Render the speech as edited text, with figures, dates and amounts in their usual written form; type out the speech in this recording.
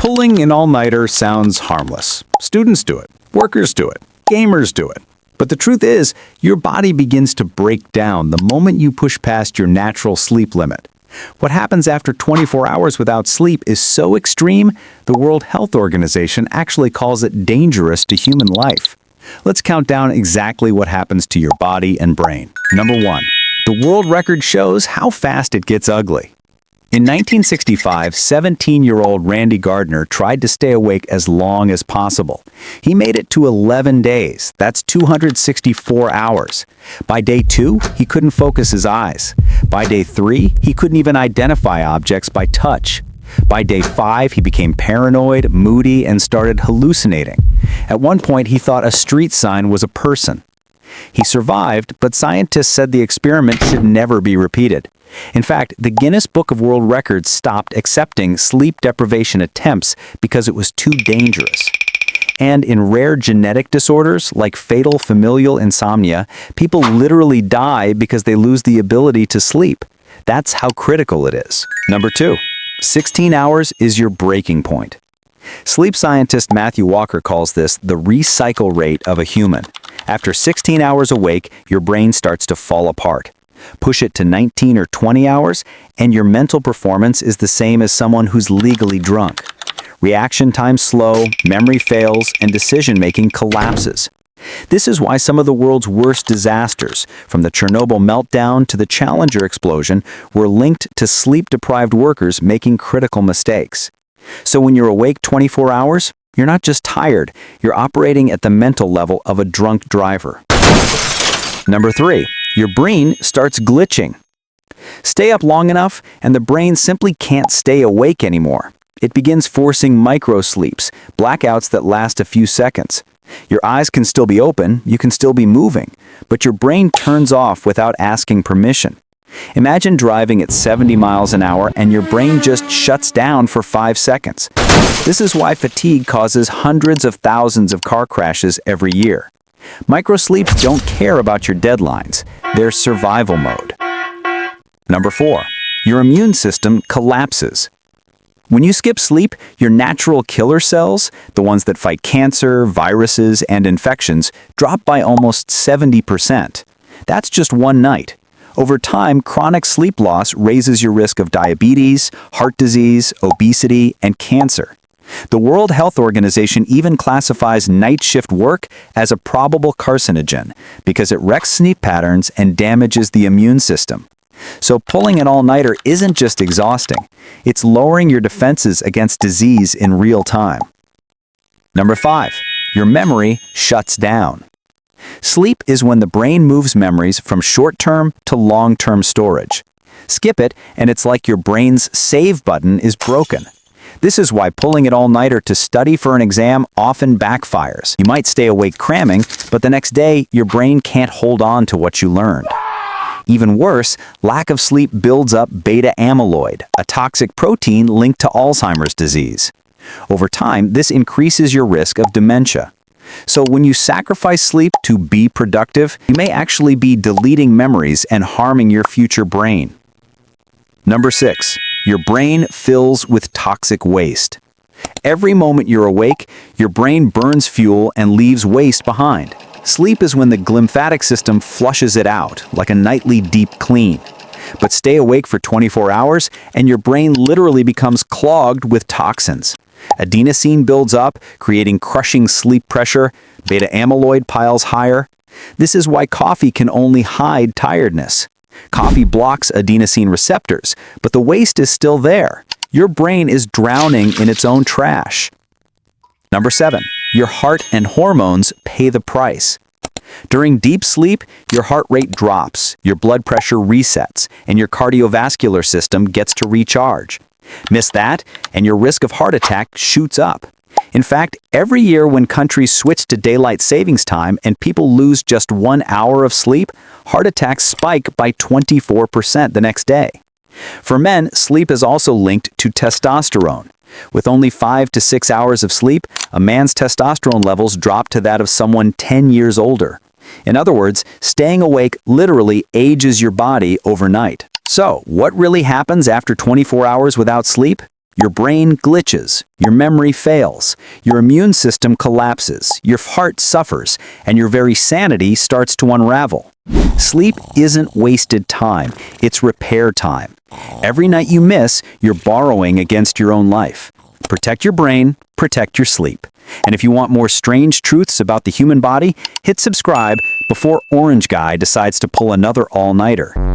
Pulling an all-nighter sounds harmless. Students do it, workers do it, gamers do it. But the truth is, your body begins to break down the moment you push past your natural sleep limit. What happens after 24 hours without sleep is so extreme, the World Health Organization actually calls it dangerous to human life. Let's count down exactly what happens to your body and brain. Number 1. The world record shows how fast it gets ugly. In 1965, 17-year-old Randy Gardner tried to stay awake as long as possible. He made it to 11 days. That's 264 hours. By day 2, he couldn't focus his eyes. By day 3, he couldn't even identify objects by touch. By day 5, he became paranoid, moody, and started hallucinating. At one point, he thought a street sign was a person. He survived, but scientists said the experiment should never be repeated. In fact, the Guinness Book of World Records stopped accepting sleep deprivation attempts because it was too dangerous. And in rare genetic disorders like fatal familial insomnia, people literally die because they lose the ability to sleep. That's how critical it is. Number 2. 16 hours is your breaking point. Sleep scientist Matthew Walker calls this the recycle rate of a human. After 16 hours awake, your brain starts to fall apart. Push it to 19 or 20 hours, and your mental performance is the same as someone who's legally drunk. Reaction time slow, memory fails, and decision-making collapses. This is why some of the world's worst disasters, from the Chernobyl meltdown to the Challenger explosion, were linked to sleep-deprived workers making critical mistakes. So when you're awake 24 hours, you're not just tired, you're operating at the mental level of a drunk driver. Number 3. Your brain starts glitching. Stay up long enough, and the brain simply can't stay awake anymore. It begins forcing micro-sleeps, blackouts that last a few seconds. Your eyes can still be open, you can still be moving, but your brain turns off without asking permission. Imagine driving at 70 miles an hour and your brain just shuts down for 5 seconds. This is why fatigue causes hundreds of thousands of car crashes every year. Microsleeps don't care about your deadlines. They're survival mode. Number 4. Your immune system collapses. When you skip sleep, your natural killer cells, the ones that fight cancer, viruses, and infections, drop by almost 70%. That's just one night. Over time, chronic sleep loss raises your risk of diabetes, heart disease, obesity, and cancer. The World Health Organization even classifies night shift work as a probable carcinogen because it wrecks sleep patterns and damages the immune system. So pulling an all-nighter isn't just exhausting, it's lowering your defenses against disease in real time. Number 5. Your memory shuts down. Sleep is when the brain moves memories from short-term to long-term storage. Skip it, and it's like your brain's save button is broken. This is why pulling an all-nighter to study for an exam often backfires. You might stay awake cramming, but the next day, your brain can't hold on to what you learned. Even worse, lack of sleep builds up beta amyloid, a toxic protein linked to Alzheimer's disease. Over time, this increases your risk of dementia. So when you sacrifice sleep to be productive, you may actually be deleting memories and harming your future brain. Number 6. Your brain fills with toxic waste. Every moment you're awake, your brain burns fuel and leaves waste behind. Sleep is when the glymphatic system flushes it out, like a nightly deep clean. But stay awake for 24 hours, and your brain literally becomes clogged with toxins. Adenosine builds up, creating crushing sleep pressure. Beta amyloid piles higher. This is why coffee can only hide tiredness. Coffee blocks adenosine receptors, but the waste is still there. Your brain is drowning in its own trash. Number 7. Your heart and hormones pay the price. During deep sleep, your heart rate drops, your blood pressure resets, and your cardiovascular system gets to recharge. Miss that, and your risk of heart attack shoots up. In fact, every year when countries switch to daylight savings time and people lose just 1 hour of sleep, heart attacks spike by 24% the next day. For men, sleep is also linked to testosterone. With only 5 to 6 hours of sleep, a man's testosterone levels drop to that of someone 10 years older. In other words, staying awake literally ages your body overnight. So, what really happens after 24 hours without sleep? Your brain glitches, your memory fails, your immune system collapses, your heart suffers, and your very sanity starts to unravel. Sleep isn't wasted time, it's repair time. Every night you miss, you're borrowing against your own life. Protect your brain, protect your sleep. And if you want more strange truths about the human body, hit subscribe before Orange Guy decides to pull another all-nighter.